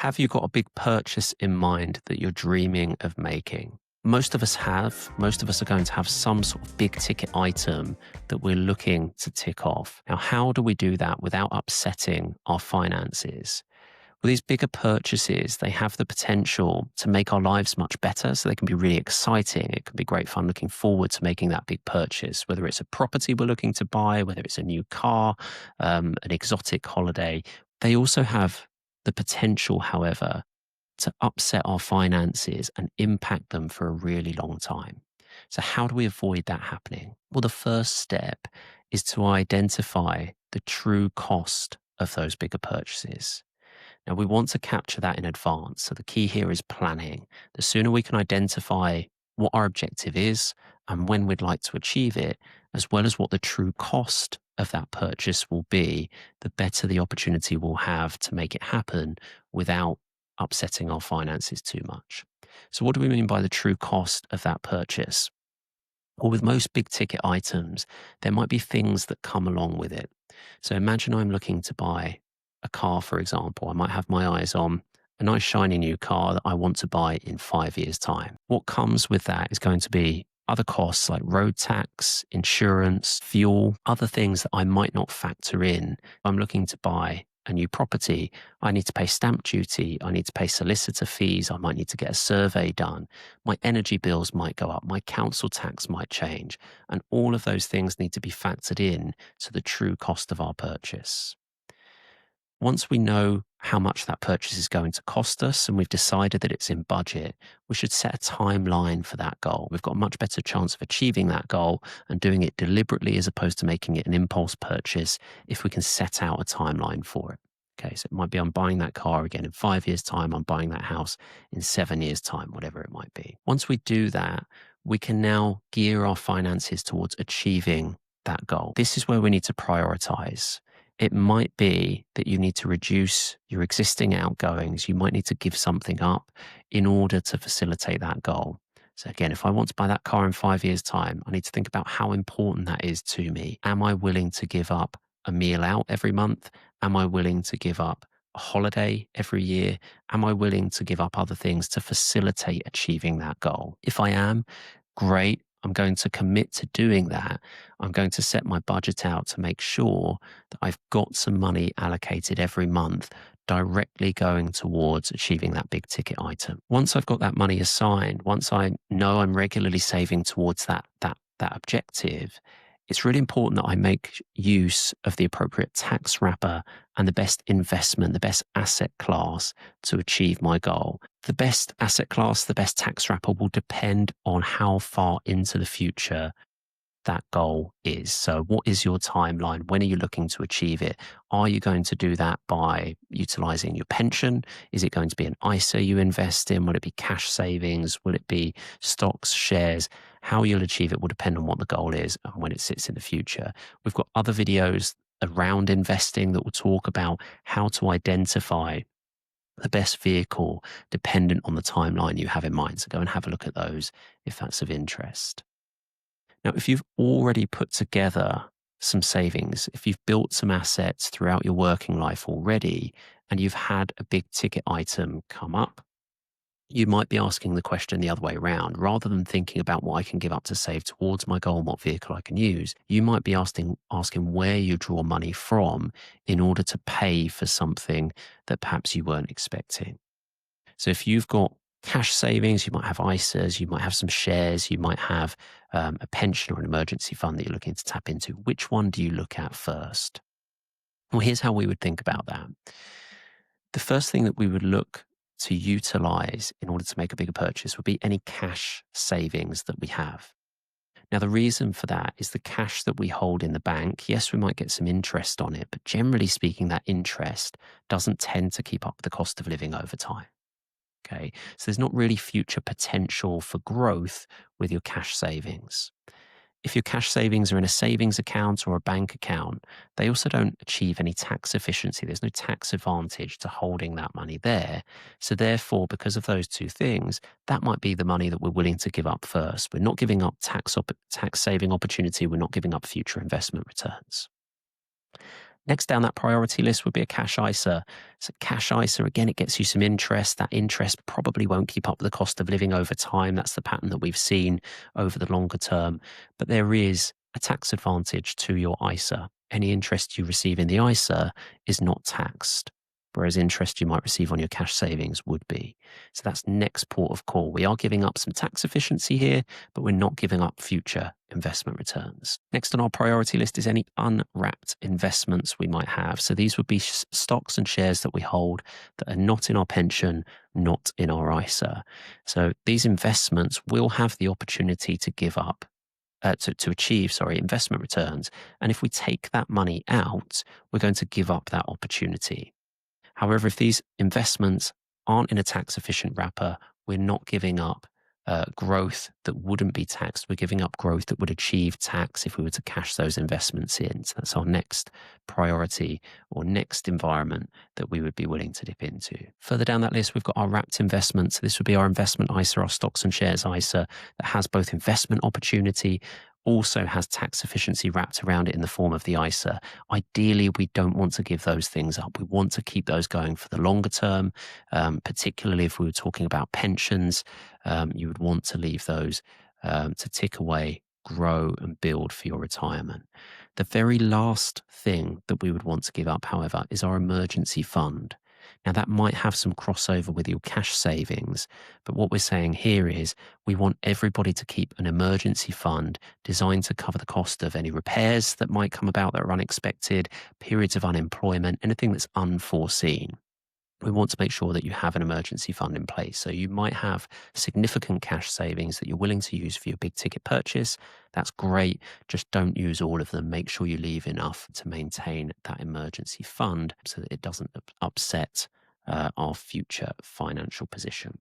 Have you got a big purchase in mind that you're dreaming of making? Most of us have. Most of us are going to have some sort of big ticket item that we're looking to tick off. Now, how do we do that without upsetting our finances? Well, these bigger purchases, they have the potential to make our lives much better. So they can be really exciting. It can be great fun looking forward to making that big purchase, whether it's a property we're looking to buy, whether it's a new car, an exotic holiday. They also have the potential, however, to upset our finances and impact them for a really long time. So, how do we avoid that happening? Well, the first step is to identify the true cost of those bigger purchases. Now, we want to capture that in advance. So, the key here is planning. The sooner we can identify what our objective is and when we'd like to achieve it, as well as what the true cost of that purchase will be, the better the opportunity we'll have to make it happen without upsetting our finances too much. So, what do we mean by the true cost of that purchase? Well, with most big ticket items, there might be things that come along with it. So, imagine I'm looking to buy a car, for example. I might have my eyes on a nice shiny new car that I want to buy in 5 years' time. What comes with that is going to be other costs like road tax, insurance, fuel, other things that I might not factor in. If I'm looking to buy a new property, I need to pay stamp duty, I need to pay solicitor fees, I might need to get a survey done, my energy bills might go up, my council tax might change, and all of those things need to be factored in to the true cost of our purchase. Once we know how much that purchase is going to cost us and we've decided that it's in budget, we should set a timeline for that goal. We've got a much better chance of achieving that goal and doing it deliberately as opposed to making it an impulse purchase if we can set out a timeline for it. Okay, so it might be I'm buying that car again in 5 years' time, I'm buying that house in 7 years' time, whatever it might be. Once we do that, we can now gear our finances towards achieving that goal. This is where we need to prioritize. It might be that you need to reduce your existing outgoings. You might need to give something up in order to facilitate that goal. So again, if I want to buy that car in 5 years' time, I need to think about how important that is to me. Am I willing to give up a meal out every month? Am I willing to give up a holiday every year? Am I willing to give up other things to facilitate achieving that goal? If I am, great. I'm going to commit to doing that. I'm going to set my budget out to make sure that I've got some money allocated every month directly going towards achieving that big ticket item. Once I've got that money assigned, once I know I'm regularly saving towards that objective, it's really important that I make use of the appropriate tax wrapper and the best investment, the best asset class to achieve my goal. The best asset class, the best tax wrapper will depend on how far into the future that goal is. So what is your timeline? When are you looking to achieve it? Are you going to do that by utilizing your pension? Is it going to be an ISA you invest in? Will it be cash savings? Will it be stocks, shares? How you'll achieve it will depend on what the goal is and when it sits in the future. We've got other videos around investing that will talk about how to identify the best vehicle dependent on the timeline you have in mind. So go and have a look at those if that's of interest. Now, if you've already put together some savings, if you've built some assets throughout your working life already, and you've had a big ticket item come up, you might be asking the question the other way around. Rather than thinking about what I can give up to save towards my goal and what vehicle I can use, you might be asking where you draw money from in order to pay for something that perhaps you weren't expecting. So if you've got cash savings, you might have ISAs, you might have some shares, you might have a pension or an emergency fund that you're looking to tap into. Which one do you look at first? Well, here's how we would think about that. The first thing that we would look to utilize in order to make a bigger purchase would be any cash savings that we have. Now, the reason for that is the cash that we hold in the bank. Yes, we might get some interest on it, but generally speaking, that interest doesn't tend to keep up with the cost of living over time. Okay, so there's not really future potential for growth with your cash savings. If your cash savings are in a savings account or a bank account, they also don't achieve any tax efficiency. There's no tax advantage to holding that money there. So therefore, because of those two things, that might be the money that we're willing to give up first. We're not giving up tax saving opportunity. We're not giving up future investment returns. Next down that priority list would be a cash ISA. So cash ISA, again, it gets you some interest. That interest probably won't keep up with the cost of living over time. That's the pattern that we've seen over the longer term. But there is a tax advantage to your ISA. Any interest you receive in the ISA is not taxed, whereas interest you might receive on your cash savings would be. So that's next port of call. We are giving up some tax efficiency here, but we're not giving up future investment returns. Next on our priority list is any unwrapped investments we might have. So these would be stocks and shares that we hold that are not in our pension, not in our ISA. So these investments will have the opportunity to give up to achieve, investment returns. And if we take that money out, we're going to give up that opportunity. However, if these investments aren't in a tax efficient wrapper, we're not giving up growth that wouldn't be taxed. We're giving up growth that would achieve tax if we were to cash those investments in. So that's our next priority or next environment that we would be willing to dip into. Further down that list, we've got our wrapped investments. This would be our investment ISA, our stocks and shares ISA that has both investment opportunity, also has tax efficiency wrapped around it in the form of the ISA. Ideally, we don't want to give those things up. We want to keep those going for the longer term, particularly if we were talking about pensions. You would want to leave those to tick away, grow and build for your retirement. The very last thing that we would want to give up, however, is our emergency fund. Now, that might have some crossover with your cash savings, but what we're saying here is we want everybody to keep an emergency fund designed to cover the cost of any repairs that might come about that are unexpected, periods of unemployment, anything that's unforeseen. We want to make sure that you have an emergency fund in place. So you might have significant cash savings that you're willing to use for your big ticket purchase. That's great. Just don't use all of them. Make sure you leave enough to maintain that emergency fund so that it doesn't upset our future financial position.